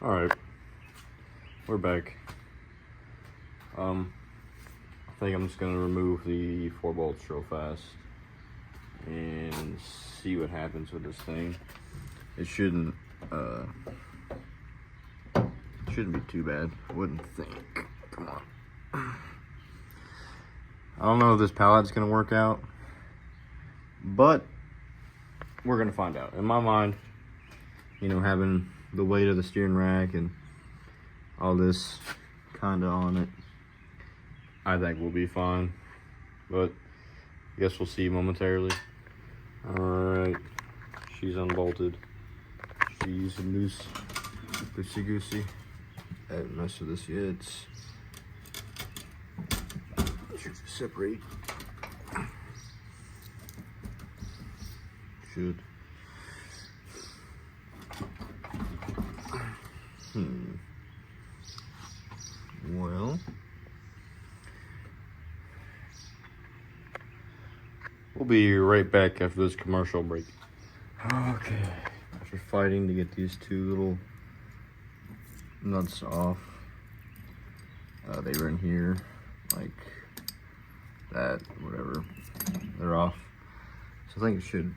Alright, we're back. I think I'm just gonna remove the 4 bolts real fast and see what happens with this thing. It shouldn't be too bad, I wouldn't think. Come on. I don't know if this pallet's gonna work out, but we're gonna find out. In my mind, you know, having the weight of the steering rack and all this kinda on it, I think we'll be fine, but I guess we'll see momentarily. Alright, she's unbolted. She's loose, loosey-goosey. I haven't messed with this yet. Should separate. Should. Well, we'll be right back after this commercial break. Okay, after fighting to get these 2 little nuts off, they were in here like that, whatever. They're off, so I think it should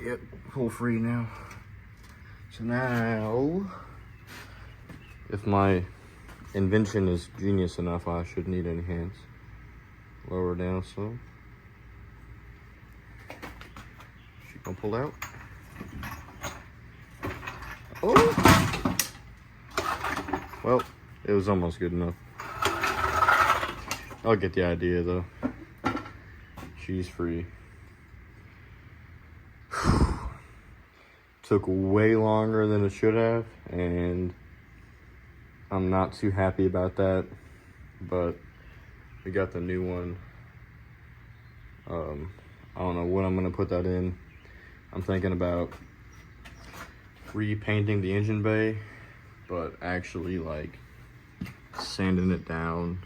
get full free now. So now, if my invention is genius enough, I shouldn't need any hands. Lower down some. She gonna pull out. Oh! Well, it was almost good enough. I'll get the idea though. She's free. Took way longer than it should have, and I'm not too happy about that, but we got the new one. I don't know when I'm gonna put that in. I'm thinking about repainting the engine bay, but actually like sanding it down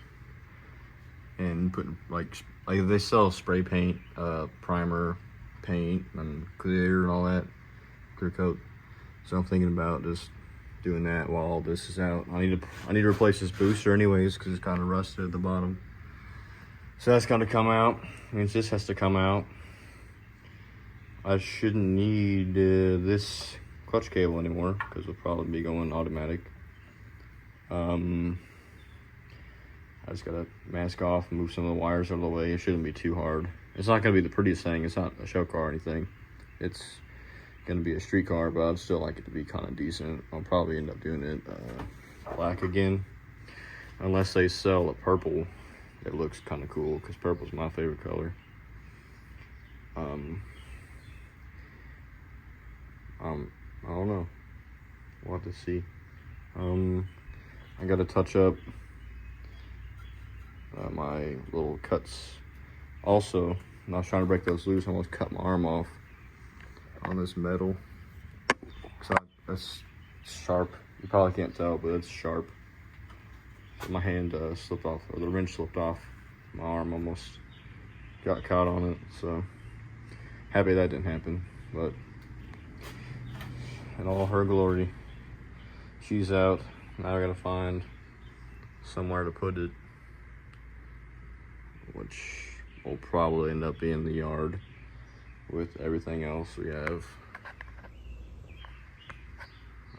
and putting like they sell spray paint, primer paint and clear and all that, clear coat. So I'm thinking about just doing that while all this is out. I need to replace this booster anyways because it's kind of rusted at the bottom. So that's gonna come out. Means this has to come out. I shouldn't need this clutch cable anymore because we'll probably be going automatic. I just gotta mask off and move some of the wires out of the way. It shouldn't be too hard. It's not gonna be the prettiest thing. It's not a show car or anything. It's gonna be a street car, but I'd still like it to be kind of decent. I'll probably end up doing it black again, unless they sell a purple. It looks kind of cool because purple's my favorite color. I don't know. We'll have to see. I gotta touch up my little cuts. Also, I was trying to break those loose. I almost cut my arm off on this metal. So that's sharp. You probably can't tell, but it's sharp. So my hand slipped off, or the wrench slipped off. My arm almost got caught on it. So happy that didn't happen. But in all her glory, she's out. Now I gotta find somewhere to put it, which will probably end up being the yard with everything else we have.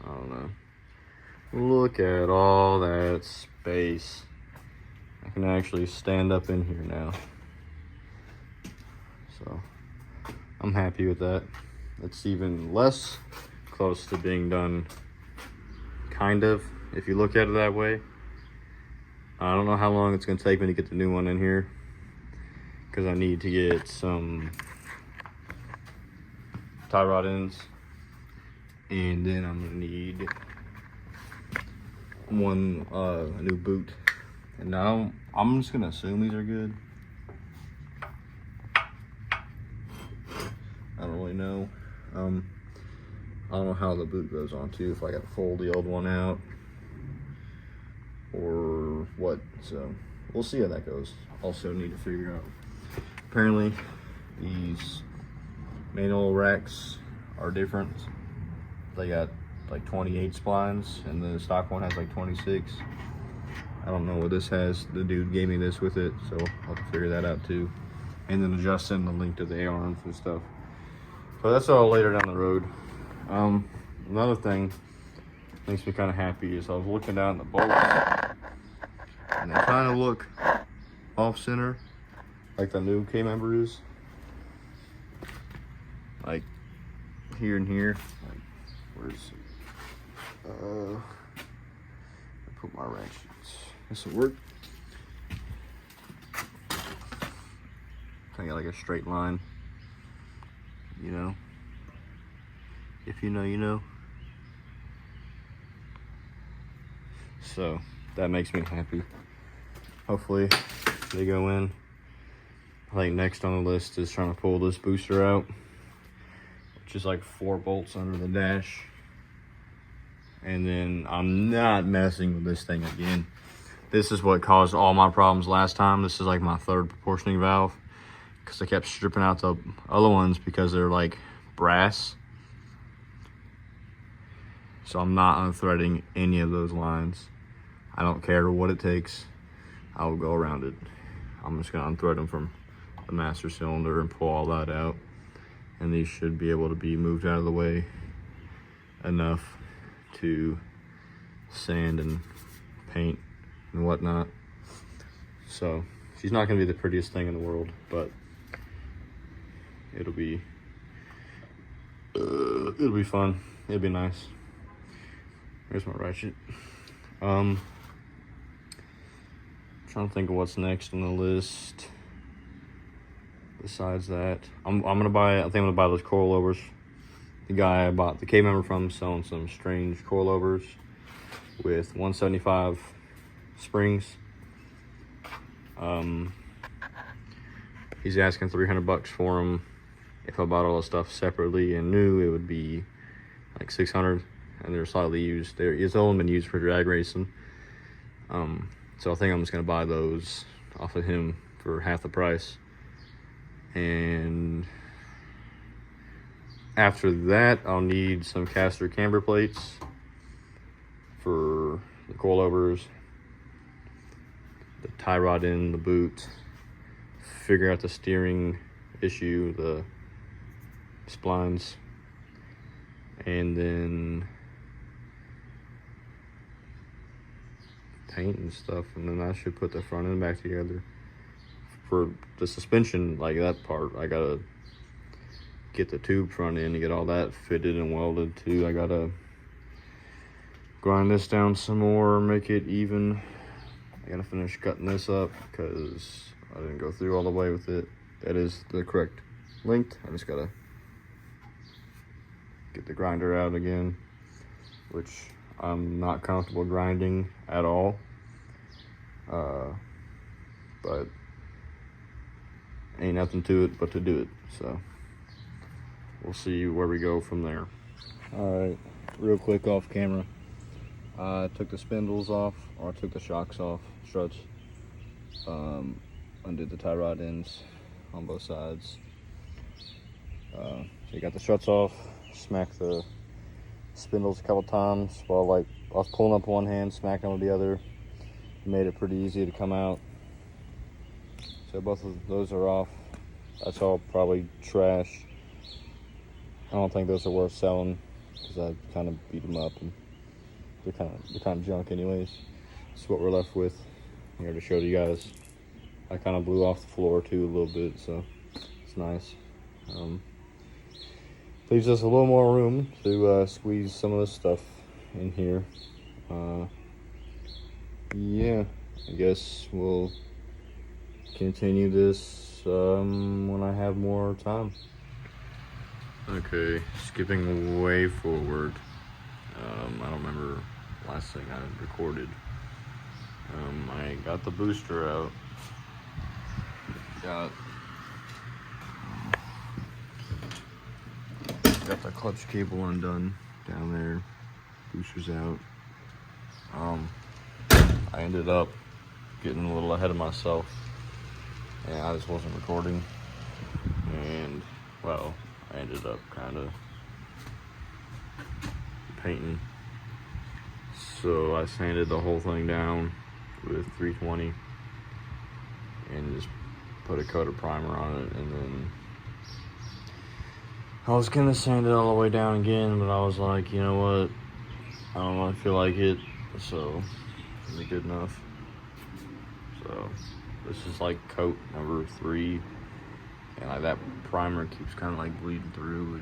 I don't know. Look at all that space. I can actually stand up in here now. So I'm happy with that. It's even less close to being done, kind of, if you look at it that way. I don't know how long it's gonna take me to get the new one in here, because I need to get some tie rod ends, and then I'm gonna need a new boot. And now I'm just gonna assume these are good. I don't really know. I don't know how the boot goes on too, if I gotta fold the old one out or what. So we'll see how that goes. Also need to figure out, apparently these manual racks are different. They got like 28 splines, and the stock one has like 26. I don't know what this has. The dude gave me this with it, so I'll have to figure that out too. And then adjusting the link to the A-arms and stuff. So that's all later down the road. Another thing makes me kind of happy is I was looking down the bolts, and they kind of look off center, like the new K-member is. Like here and here. Like, where's I put my ratchets. This will work. Kind of like a straight line, you know. If you know, you know. So that makes me happy. Hopefully they go in. I think next on the list is trying to pull this booster out, which is like 4 bolts under the dash. And then I'm not messing with this thing again. This is what caused all my problems last time. This is like my 3rd proportioning valve, because I kept stripping out the other ones because they're like brass. So I'm not unthreading any of those lines. I don't care what it takes. I will go around it. I'm just gonna unthread them from the master cylinder and pull all that out. And these should be able to be moved out of the way enough to sand and paint and whatnot. So she's not gonna be the prettiest thing in the world, but it'll be fun. It'll be nice. Here's my ratchet. Trying to think of what's next on the list. Besides that, I think I'm gonna buy those coilovers. The guy I bought the K-member from selling some strange coilovers with 175 springs. He's asking $300 for them. If I bought all the stuff separately and new, it would be like 600, and they're slightly used. It's only been used for drag racing. So I think I'm just gonna buy those off of him for half the price. And after that, I'll need some caster camber plates for the coilovers, the tie rod in the boot, figure out the steering issue, the splines, and then paint and stuff. And then I should put the front end back together. For the suspension, like that part, I gotta get the tube front end to get all that fitted and welded too. I gotta grind this down some more, make it even. I gotta finish cutting this up because I didn't go through all the way with it. That is the correct length. I just gotta get the grinder out again, which I'm not comfortable grinding at all. But ain't nothing to it but to do it. So we'll see where we go from there. All right, real quick off camera. I took the spindles off, or I took the shocks off, struts. Undid the tie rod ends on both sides. So you got the struts off, smacked the spindles a couple times while I was pulling up one hand, smacking with the other. Made it pretty easy to come out. So both of those are off. That's all probably trash. I don't think those are worth selling because I kind of beat them up and they're kind of junk anyways. That's what we're left with here to show to you guys. I kind of blew off the floor too a little bit, so it's nice. Leaves us a little more room to squeeze some of this stuff in here. Yeah, I guess we'll continue this when I have more time. Okay, skipping way forward. I don't remember last thing I recorded. I got the booster out. Got the clutch cable undone down there. Booster's out. I ended up getting a little ahead of myself, and I just wasn't recording. And well, I ended up kind of painting. So I sanded the whole thing down with 320 and just put a coat of primer on it, and then I was gonna sand it all the way down again, but I was like, you know what, I don't really feel like it, so it'll be good enough. So this is like coat number 3, and like that primer keeps kind of like bleeding through.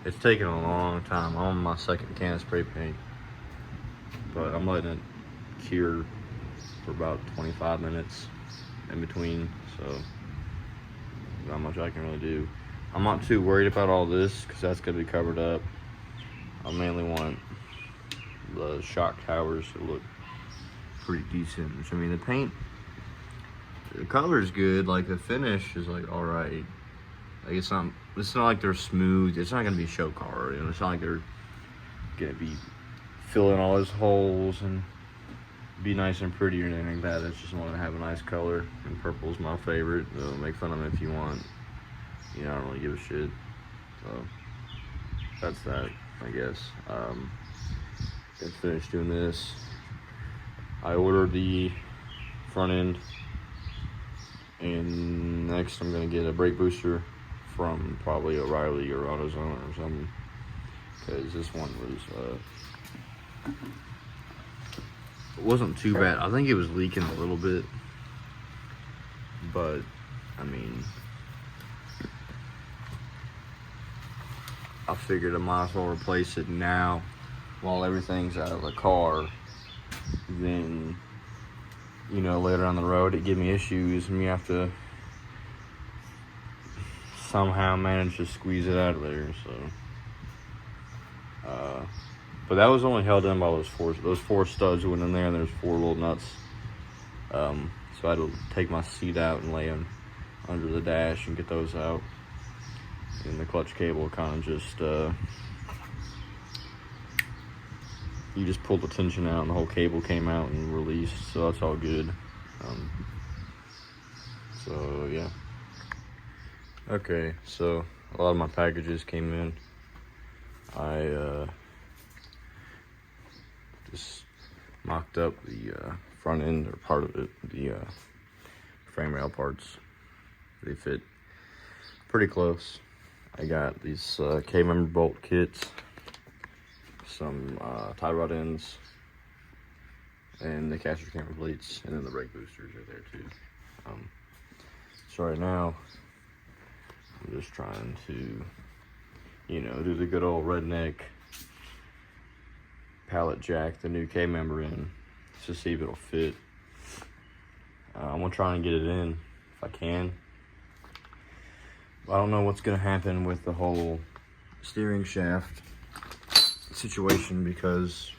It's taking a long time. I'm on my second can of spray paint, but I'm letting it cure for about 25 minutes in between, so not much I can really do. I'm not too worried about all this because that's gonna be covered up. I mainly want the shock towers to look pretty decent. I mean, the paint, the color is good. Like the finish is like all right. Like it's not like they're smooth. It's not gonna be show car. You know, it's not like they're gonna be filling all those holes and be nice and pretty or anything like that. It's just want to have a nice color, and purple's my favorite. Make fun of it if you want. You know, I don't really give a shit. So that's that, I guess. Got finished doing this. I ordered the front end, and next I'm gonna get a brake booster from probably O'Reilly or AutoZone or something, because this one was it wasn't too bad. I think it was leaking a little bit, but I mean, I figured I might as well replace it now while everything's out of the car. Then, you know, later on the road it give me issues and you have to somehow manage to squeeze it out of there. So but that was only held in by those four studs went in there, and there's 4 little nuts. So I had to take my seat out and lay them under the dash and get those out. And the clutch cable kind of just you just pulled the tension out and the whole cable came out and released, so that's all good. So yeah. Okay, so a lot of my packages came in. I just mocked up the front end, or part of it, the frame rail parts. They fit pretty close. I got these K-member bolt kits, some tie rod ends, and the caster camber plates, and then the brake boosters are there too. So right now, I'm just trying to, you know, do the good old redneck pallet jack the new K-member in, to see if it'll fit. I'm gonna try and get it in if I can. I don't know what's gonna happen with the whole steering shaft situation, because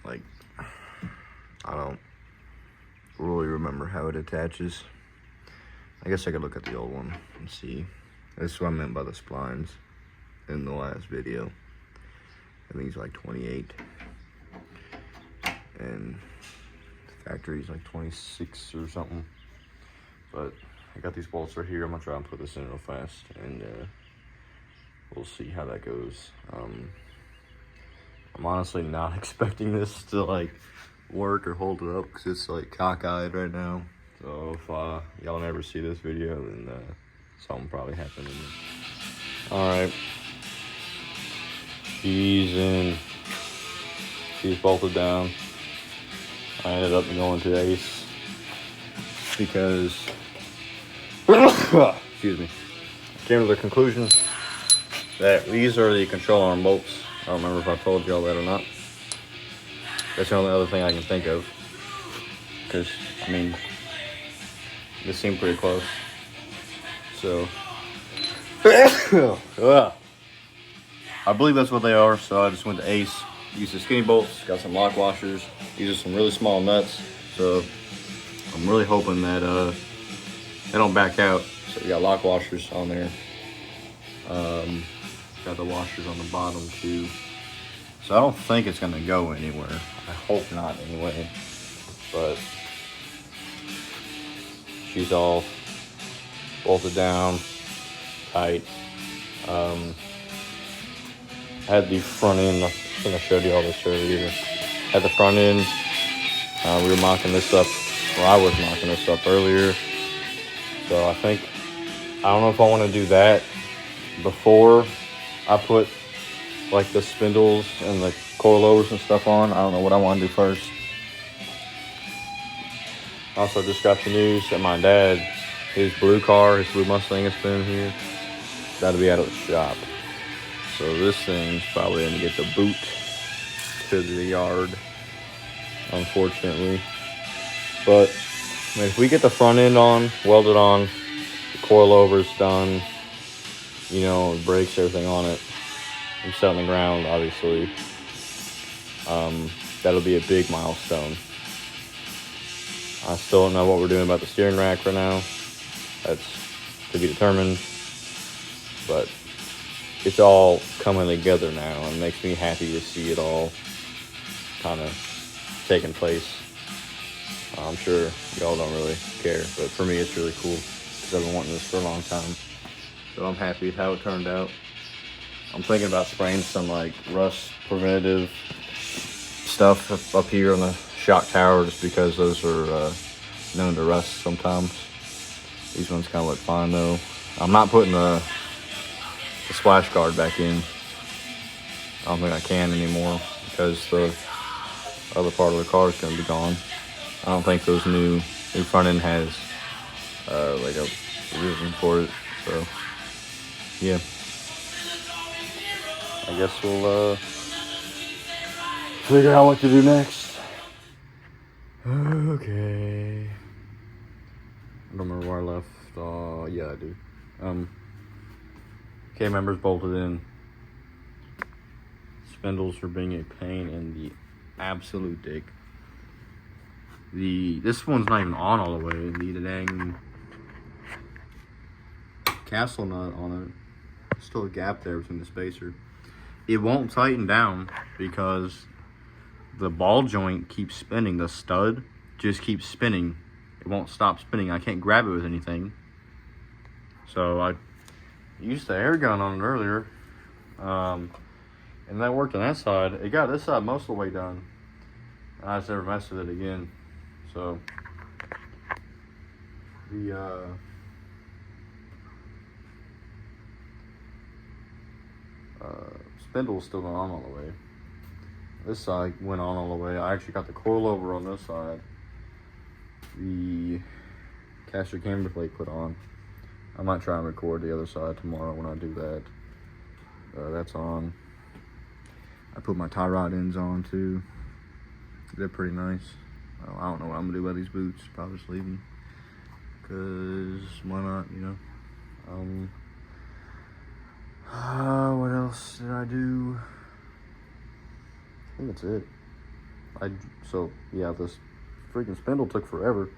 like I don't really remember how it attaches. I guess I could look at the old one and see. That's what I meant by the splines in the last video. I think it's like 28, and the factory's like 26 or something. But I got these bolts right here. I'm gonna try and put this in real fast, and we'll see how that goes. I'm honestly not expecting this to like work or hold it up, because it's like cockeyed right now. So if y'all never see this video, then something probably happened. All right. She's in. She's bolted down. I ended up going to Ace because, excuse me, came to the conclusion that these are the control arm bolts. I don't remember if I told y'all that or not. That's the only other thing I can think of, because I mean, they seem pretty close. So I believe that's what they are, so I just went to Ace, used the skinny bolts, got some lock washers. These are some really small nuts, so I'm really hoping that they don't back out. So we got lock washers on there. Got the washers on the bottom too. So I don't think it's gonna go anywhere. I hope not anyway, but she's all bolted down tight. I had the front end. I think I showed you all this earlier. Had the front end. We were mocking this up, or I was mocking this up earlier. So I don't know if I want to do that before I put like the spindles and the coilovers and stuff on. I don't know what I want to do first. Also just got the news that my dad, his blue Mustang has been here. That'll be out of the shop. So this thing's probably going to get the boot to the yard, unfortunately. But I mean, if we get the front end on, welded on, the coilovers done, brakes, everything on it, and set on the ground, obviously, that'll be a big milestone. I still don't know what we're doing about the steering rack right now. That's to be determined. But it's all coming together now, and it makes me happy to see it all kind of taking place. I'm sure y'all don't really care, but for me it's really cool because I've been wanting this for a long time. So I'm happy with how it turned out. I'm thinking about spraying some like rust preventative stuff up here on the shock tower, just because those are known to rust sometimes. These ones kind of look fine though. I'm not putting the splash guard back in. I don't think I can anymore because the other part of the car is going to be gone. I don't think those new front end has like a revision for it. So yeah, I guess we'll figure out what to do next. Okay. I don't remember where I left. Yeah, I do. K-members bolted in. Spindles are being a pain in the absolute dick. This one's not even on all the way. The dang castle nut on it. There's still a gap there between the spacer. It won't tighten down because the ball joint keeps spinning. The stud just keeps spinning. It won't stop spinning. I can't grab it with anything. So I used the air gun on it earlier. And that worked on that side. It got this side most of the way done. I just never messed with it again. So the spindle's still not on all the way. This side went on all the way. I actually got the coilover on this side. The caster camber plate put on. I might try and record the other side tomorrow when I do that. That's on. I put my tie rod ends on too. They're pretty nice. I don't know what I'm gonna do about these boots. Probably just leave them. Cause why not, what else did I do? I think that's it. So yeah, this freaking spindle took forever.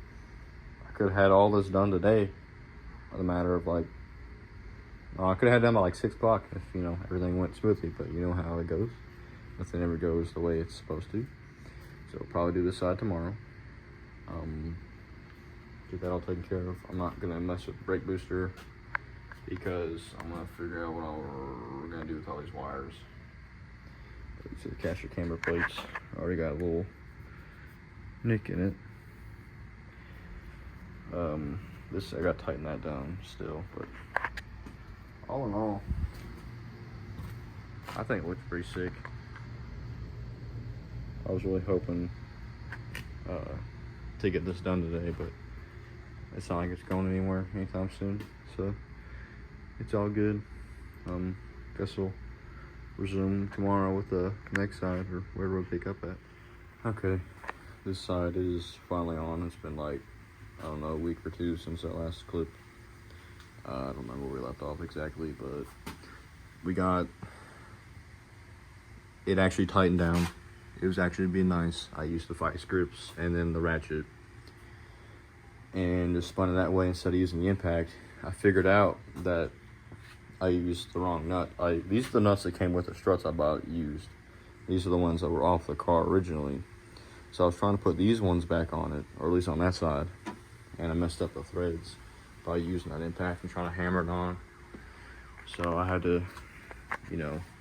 I could have had all this done today. In a matter of I could have had done by like 6 o'clock if everything went smoothly. But you know how it goes. Nothing ever goes the way it's supposed to. So I'll probably do this side tomorrow. Get that all taken care of. I'm not gonna mess with the brake booster because I'm gonna figure out what we're gonna do with all these wires. You see the caster camber plates already got a little nick in it. This I got to tighten that down still, but all in all, I think it looks pretty sick. I was really hoping to get this done today, but it's not like it's going anywhere anytime soon, so it's all good. Guess we'll resume tomorrow with the next side or wherever we'll pick up at. Okay, this side is finally on. It's been like, I don't know, a week or two since that last clip. I don't remember where we left off exactly, but we got it actually tightened down. It was actually being nice. I used the vice grips and then the ratchet and just spun it that way instead of using the impact. I figured out that I used the wrong nut. These are the nuts that came with the struts I bought used. These are the ones that were off the car originally. So I was trying to put these ones back on it, or at least on that side, and I messed up the threads by using that impact and trying to hammer it on. So I had to,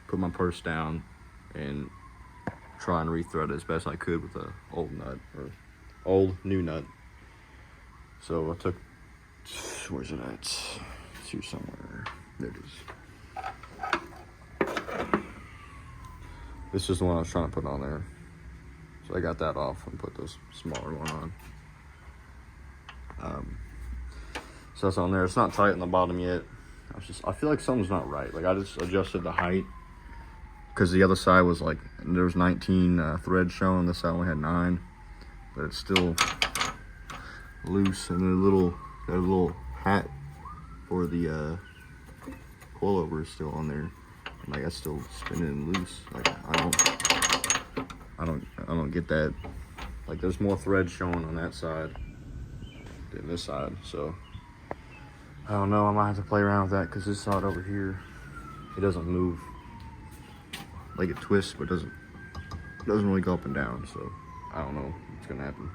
put my purse down and try and rethread it as best I could with a old nut or old new nut. So I took, where's it at? It's here somewhere. There it is. This is the one I was trying to put on there. So I got that off and put this smaller one on. So that's on there. It's not tight on the bottom yet. I feel like something's not right. Like I just adjusted the height because the other side was like, there was 19 threads showing. This side only had 9, but it's still loose. And that little hat for the coilover is still on there. And like that's still spinning loose. Like I don't get that. Like there's more thread showing on that side than this side. So I don't know. I might have to play around with that because this side over here, it doesn't move. Like it twists, but doesn't really go up and down. So I don't know what's gonna happen.